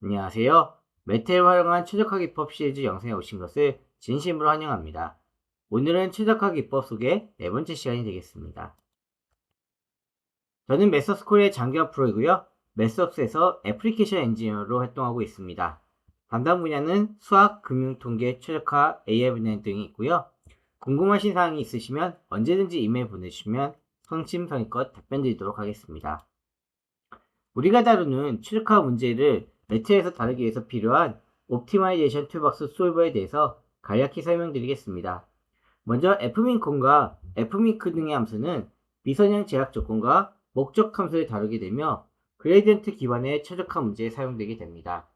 안녕하세요. 매트를 활용한 최적화 기법 시리즈 영상에 오신 것을 진심으로 환영합니다. 오늘은 최적화 기법 속의 네 번째 시간이 되겠습니다. 저는 매서스콜의 장기화 프로이고요. 매서스에서 애플리케이션 엔지니어로 활동하고 있습니다. 담당 분야는 수학, 금융, 통계, 최적화, AI 분야 등이 있고요. 궁금하신 사항이 있으시면 언제든지 이메일 보내주시면 성심성의껏 답변 드리도록 하겠습니다. 우리가 다루는 최적화 문제를 매트에서 다루기 위해서 필요한 옵티마이제이션 툴박스 솔버에 대해서 간략히 설명드리겠습니다. 먼저 fmincon과 fminc 등의 함수는 미선형 제약 조건과 목적 함수를 다루게 되며 그레디언트 기반의 최적화 문제에 사용되게 됩니다.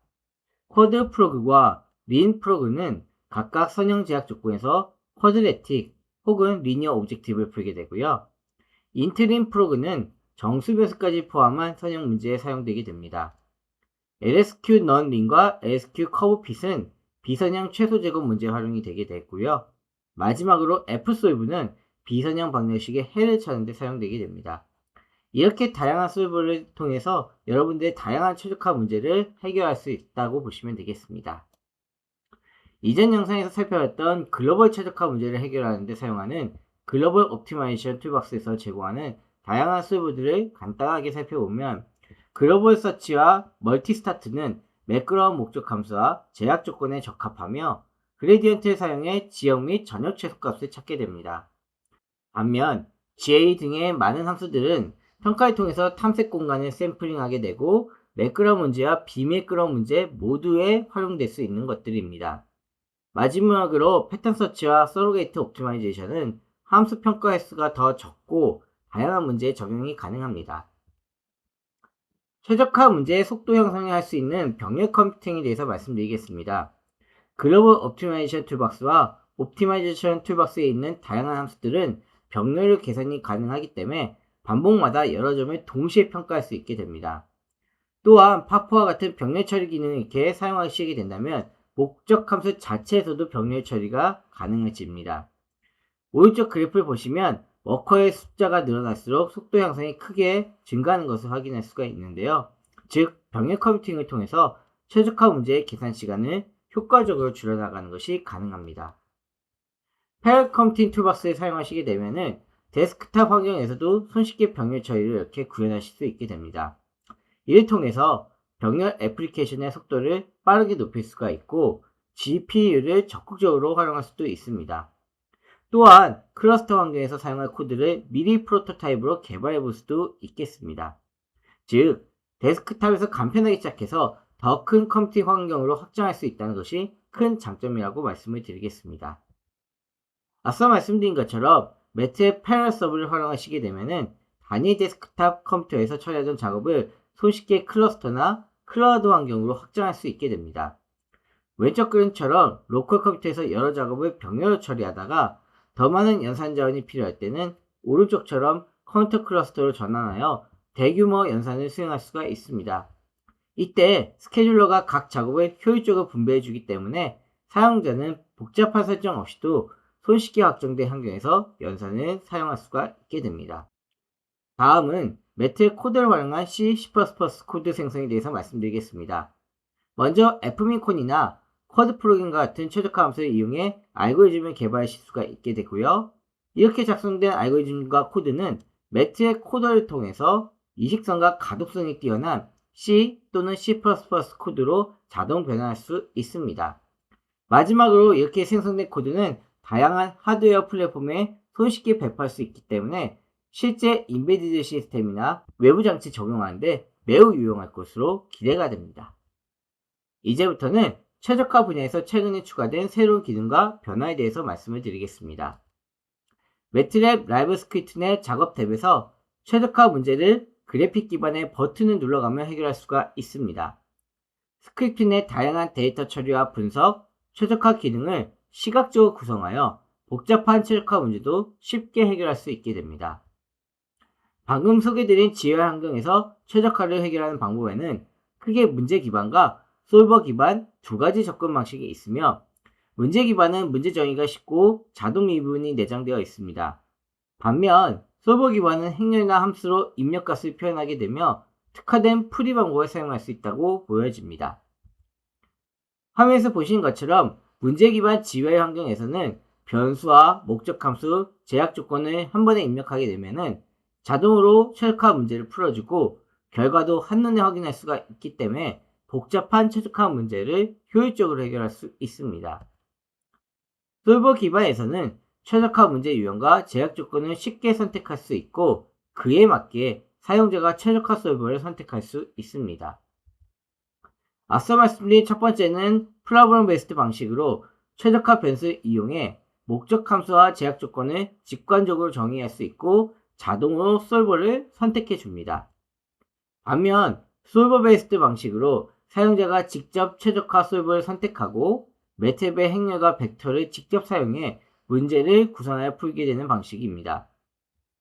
쿼드 프로그와 린 프로그는 각각 선형 제약 조건에서 쿼드레틱 혹은 리니어 오브젝티브를 풀게 되고요. 인트린 프로그는 정수 변수까지 포함한 선형 문제에 사용되게 됩니다. LSQ non-린과 LSQ 커브 핏은 비선형 최소 제곱 문제 활용이 되게 됐고요. 마지막으로 fsolve는 비선형 방정식의 해를 찾는 데 사용되게 됩니다. 이렇게 다양한 솔브를 통해서 여러분들의 다양한 최적화 문제를 해결할 수 있다고 보시면 되겠습니다. 이전 영상에서 살펴봤던 글로벌 최적화 문제를 해결하는 데 사용하는 글로벌 옵티마이제이션 툴박스에서 제공하는 다양한 솔브들을 간단하게 살펴보면 글로벌 서치와 멀티 스타트는 매끄러운 목적 함수와 제약 조건에 적합하며 그레디언트를 사용해 지역 및 전역 최소값을 찾게 됩니다. 반면 GA 등의 많은 함수들은 평가를 통해서 탐색 공간을 샘플링하게 되고 매끄러운 문제와 비매끄러운 문제 모두에 활용될 수 있는 것들입니다. 마지막으로 패턴 서치와 서로게이트 옵티마이제이션은 함수 평가 횟수가 더 적고 다양한 문제에 적용이 가능합니다. 최적화 문제의 속도 형성을 할 수 있는 병렬 컴퓨팅에 대해서 말씀드리겠습니다. 글로벌 옵티마이제이션 툴박스와 옵티마이제이션 툴박스에 있는 다양한 함수들은 병렬 계산이 가능하기 때문에 반복마다 여러 점을 동시에 평가할 수 있게 됩니다. 또한 파프와 같은 병렬 처리 기능을 이렇게 사용하시게 된다면 목적 함수 자체에서도 병렬 처리가 가능해집니다. 오른쪽 그래프를 보시면 워커의 숫자가 늘어날수록 속도 향상이 크게 증가하는 것을 확인할 수가 있는데요. 즉, 병렬 컴퓨팅을 통해서 최적화 문제의 계산 시간을 효과적으로 줄여나가는 것이 가능합니다. 패럴 컴퓨팅 툴박스를 사용하시게 되면 데스크탑 환경에서도 손쉽게 병렬 처리를 이렇게 구현하실 수 있게 됩니다. 이를 통해서 병렬 애플리케이션의 속도를 빠르게 높일 수가 있고 GPU를 적극적으로 활용할 수도 있습니다. 또한 클러스터 환경에서 사용할 코드를 미리 프로토타입으로 개발해 볼 수도 있겠습니다. 즉, 데스크탑에서 간편하게 시작해서 더 큰 컴퓨팅 환경으로 확장할 수 있다는 것이 큰 장점이라고 말씀을 드리겠습니다. 앞서 말씀드린 것처럼 매트의 패럴 서브를 활용하시게 되면 단위 데스크탑 컴퓨터에서 처리하던 작업을 손쉽게 클러스터나 클라우드 환경으로 확장할 수 있게 됩니다. 왼쪽 그림처럼 로컬 컴퓨터에서 여러 작업을 병렬로 처리하다가 더 많은 연산 자원이 필요할 때는 오른쪽처럼 컴퓨터 클러스터로 전환하여 대규모 연산을 수행할 수가 있습니다. 이때 스케줄러가 각 작업을 효율적으로 분배해 주기 때문에 사용자는 복잡한 설정 없이도 손쉽게 확정된 환경에서 연산을 사용할 수가 있게 됩니다. 다음은 매트의 코드를 활용한 C++ 코드 생성에 대해서 말씀드리겠습니다. 먼저 fmincon이나 쿼드 프로그램과 같은 최적화 함수를 이용해 알고리즘을 개발하실 수가 있게 되고요. 이렇게 작성된 알고리즘과 코드는 매트의 코더를 통해서 이식성과 가독성이 뛰어난 C 또는 C++ 코드로 자동 변환할 수 있습니다. 마지막으로 이렇게 생성된 코드는 다양한 하드웨어 플랫폼에 손쉽게 배포할 수 있기 때문에 실제 인베디드 시스템이나 외부 장치 적용하는데 매우 유용할 것으로 기대가 됩니다. 이제부터는 최적화 분야에서 최근에 추가된 새로운 기능과 변화에 대해서 말씀을 드리겠습니다. 매트랩 라이브 스크립트 내 작업 탭에서 최적화 문제를 그래픽 기반의 버튼을 눌러가며 해결할 수가 있습니다. 스크립트 내 다양한 데이터 처리와 분석, 최적화 기능을 시각적으로 구성하여 복잡한 최적화 문제도 쉽게 해결할 수 있게 됩니다. 방금 소개드린 지열 환경에서 최적화를 해결하는 방법에는 크게 문제 기반과 솔버 기반 두 가지 접근 방식이 있으며 문제 기반은 문제 정의가 쉽고 자동 미분이 내장되어 있습니다. 반면 솔버 기반은 행렬이나 함수로 입력값을 표현하게 되며 특화된 풀이 방법을 사용할 수 있다고 보여집니다. 화면에서 보시는 것처럼 문제 기반 GUI 환경에서는 변수와 목적 함수, 제약 조건을 한 번에 입력하게 되면은 자동으로 최적화 문제를 풀어주고 결과도 한눈에 확인할 수가 있기 때문에 복잡한 최적화 문제를 효율적으로 해결할 수 있습니다. 솔버 기반에서는 최적화 문제 유형과 제약 조건을 쉽게 선택할 수 있고 그에 맞게 사용자가 최적화 솔버를 선택할 수 있습니다. 앞서 말씀드린 첫 번째는 프로그램 베이스드 방식으로 최적화 변수를 이용해 목적 함수와 제약 조건을 직관적으로 정의할 수 있고 자동으로 솔버를 선택해 줍니다. 반면 솔버 베이스드 방식으로 사용자가 직접 최적화 솔버를 선택하고 매트앱의 행렬과 벡터를 직접 사용해 문제를 구성하여 풀게 되는 방식입니다.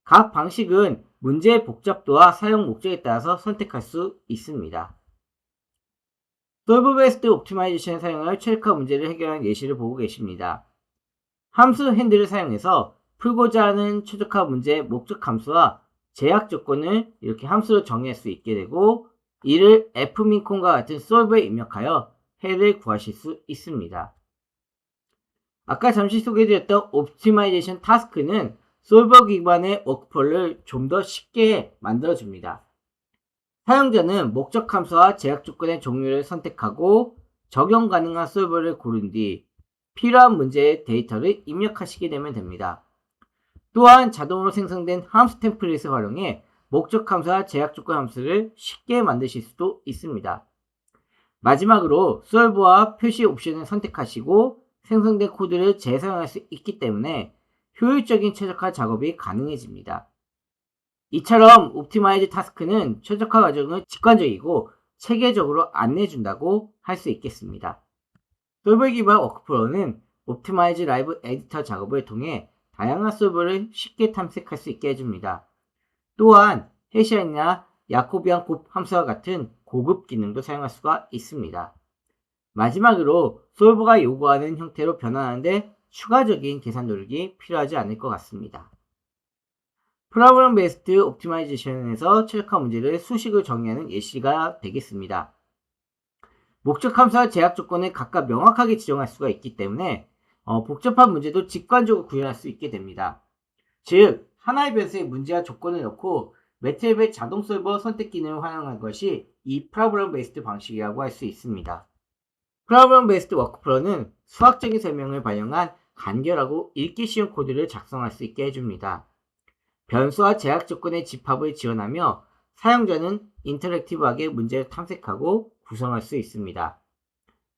각 방식은 문제의 복잡도와 사용 목적에 따라서 선택할 수 있습니다. 솔버 베이스드 옵티마이제이션 사용하여 최적화 문제를 해결하는 예시를 보고 계십니다. 함수 핸들을 사용해서 풀고자 하는 최적화 문제의 목적 함수와 제약 조건을 이렇게 함수로 정의할 수 있게 되고 이를 fmincon과 같은 솔버에 입력하여 해를 구하실 수 있습니다. 아까 잠시 소개해드렸던 옵티마이제이션 타스크는 솔버 기반의 워크플로우를 좀 더 쉽게 만들어줍니다. 사용자는 목적 함수와 제약 조건의 종류를 선택하고 적용 가능한 솔버를 고른 뒤 필요한 문제의 데이터를 입력하시게 되면 됩니다. 또한 자동으로 생성된 함수 템플릿을 활용해 목적 함수와 제약 조건 함수를 쉽게 만드실 수도 있습니다. 마지막으로 솔버와 표시 옵션을 선택하시고 생성된 코드를 재사용할 수 있기 때문에 효율적인 최적화 작업이 가능해집니다. 이처럼 옵티마이즈 타스크는 최적화 과정을 직관적이고 체계적으로 안내해준다고 할 수 있겠습니다. 솔버 기반 워크플로우는 옵티마이즈 라이브 에디터 작업을 통해 다양한 솔버를 쉽게 탐색할 수 있게 해줍니다. 또한 해시아이나 야코비안 곱 함수와 같은 고급 기능도 사용할 수가 있습니다. 마지막으로 솔버가 요구하는 형태로 변환하는데 추가적인 계산 노력이 필요하지 않을 것 같습니다. 프로그램 베이스드 옵티마이제이션에서 최적화 문제를 수식을 정의하는 예시가 되겠습니다. 목적 함수와 제약 조건을 각각 명확하게 지정할 수가 있기 때문에 복잡한 문제도 직관적으로 구현할 수 있게 됩니다. 즉, 하나의 변수에 문제와 조건을 넣고 매트앱의 자동 솔버 선택 기능을 활용한 것이 이 프로그램 베이스드 방식이라고 할 수 있습니다. 프로그램 베이스드 워크플로우는 수학적인 설명을 반영한 간결하고 읽기 쉬운 코드를 작성할 수 있게 해줍니다. 변수와 제약 조건의 집합을 지원하며 사용자는 인터랙티브하게 문제를 탐색하고 구성할 수 있습니다.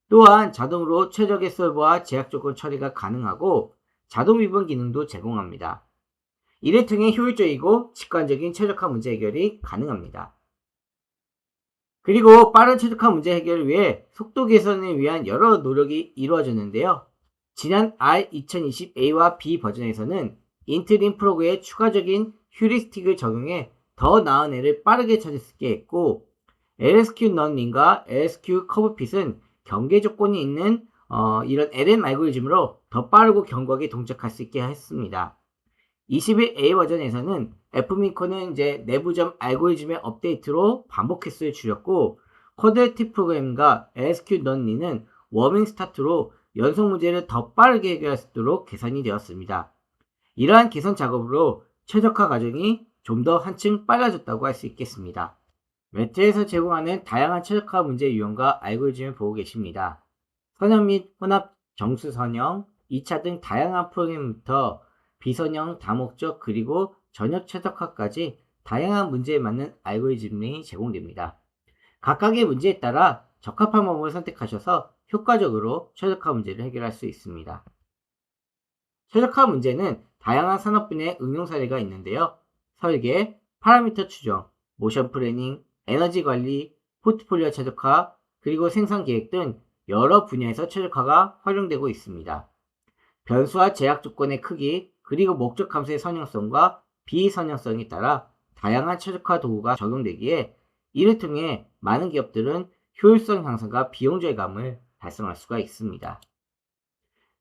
또한 자동으로 최적의 솔버와 제약 조건 처리가 가능하고 자동 미분 기능도 제공합니다. 이를 통해 효율적이고 직관적인 최적화 문제 해결이 가능합니다. 그리고 빠른 최적화 문제 해결을 위해 속도 개선을 위한 여러 노력이 이루어졌는데요. 지난 R2020A와 B 버전에서는 인트림 프로그에 추가적인 휴리스틱을 적용해 더 나은 애를 빠르게 찾을 수 있게 했고 LSQ 넌링과 LSQ 커브핏은 경계 조건이 있는 이런 LM 알고리즘으로 더 빠르고 견고하게 동작할 수 있게 했습니다. 21A 버전에서는 fmincon은 이제 내부점 알고리즘의 업데이트로 반복 횟수를 줄였고 쿼드레틱 프로그램과 LSQ 넌링은 워밍 스타트로 연속 문제를 더 빠르게 해결할 수 있도록 개선이 되었습니다. 이러한 개선 작업으로 최적화 과정이 좀 더 한층 빨라졌다고 할 수 있겠습니다. 매트에서 제공하는 다양한 최적화 문제 유형과 알고리즘을 보고 계십니다. 선형 및 혼합 정수 선형, 2차 등 다양한 프로그램부터 비선형, 다목적, 그리고 전역 최적화까지 다양한 문제에 맞는 알고리즘이 제공됩니다. 각각의 문제에 따라 적합한 방법을 선택하셔서 효과적으로 최적화 문제를 해결할 수 있습니다. 최적화 문제는 다양한 산업 분야의 응용 사례가 있는데요. 설계, 파라미터 추정, 모션 플래닝, 에너지 관리, 포트폴리오 최적화, 그리고 생산 계획 등 여러 분야에서 최적화가 활용되고 있습니다. 변수와 제약 조건의 크기, 그리고 목적 함수의 선형성과 비선형성에 따라 다양한 최적화 도구가 적용되기에 이를 통해 많은 기업들은 효율성 향상과 비용 절감을 달성할 수가 있습니다.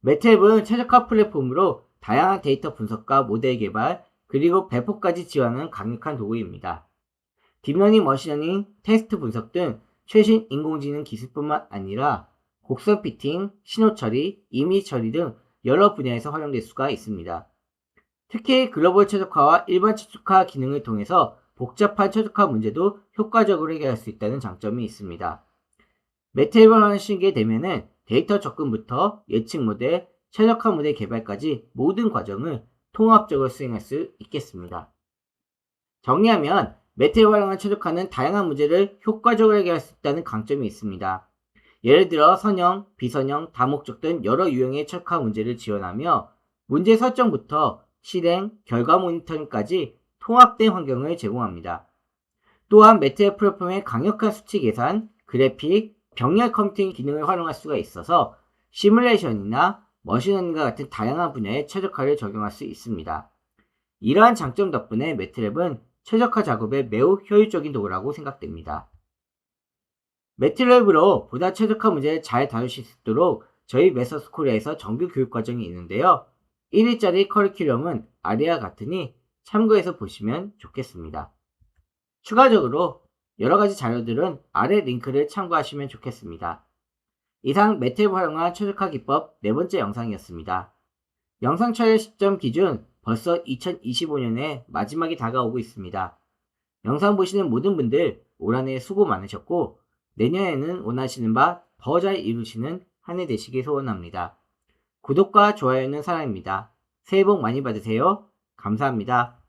매트앱은 최적화 플랫폼으로 다양한 데이터 분석과 모델 개발, 그리고 배포까지 지원하는 강력한 도구입니다. 딥러닝, 머신러닝, 텍스트 분석 등 최신 인공지능 기술뿐만 아니라 곡선 피팅, 신호 처리, 이미지 처리 등 여러 분야에서 활용될 수가 있습니다. 특히 글로벌 최적화와 일반 최적화 기능을 통해서 복잡한 최적화 문제도 효과적으로 해결할 수 있다는 장점이 있습니다. 매트랩을 하시게 되면은 데이터 접근부터 예측 모델, 최적화 모델 개발까지 모든 과정을 통합적으로 수행할 수 있겠습니다. 정리하면 매트랩을 활용한 최적화는 다양한 문제를 효과적으로 해결할 수 있다는 강점이 있습니다. 예를 들어 선형, 비선형, 다목적 등 여러 유형의 최적화 문제를 지원하며 문제 설정부터 실행, 결과 모니터링까지 통합된 환경을 제공합니다. 또한 매트랩 플랫폼의 강력한 수치 계산, 그래픽, 병렬 컴퓨팅 기능을 활용할 수가 있어서 시뮬레이션이나 머신러닝과 같은 다양한 분야의 최적화를 적용할 수 있습니다. 이러한 장점 덕분에 매트랩은 최적화 작업에 매우 효율적인 도구라고 생각됩니다. 매트랩으로 보다 최적화 문제를 잘 다루실 수 있도록 저희 메서스 코리아에서 정규 교육 과정이 있는데요. 1일짜리 커리큘럼은 아래와 같으니 참고해서 보시면 좋겠습니다. 추가적으로 여러가지 자료들은 아래 링크를 참고하시면 좋겠습니다. 이상 매트랩 활용한 최적화 기법 네 번째 영상이었습니다. 영상 촬영 시점 기준 벌써 2025년의 마지막이 다가오고 있습니다. 영상 보시는 모든 분들 올 한 해 수고 많으셨고 내년에는 원하시는 바 더 잘 이루시는 한 해 되시길 소원합니다. 구독과 좋아요는 사랑입니다. 새해 복 많이 받으세요. 감사합니다.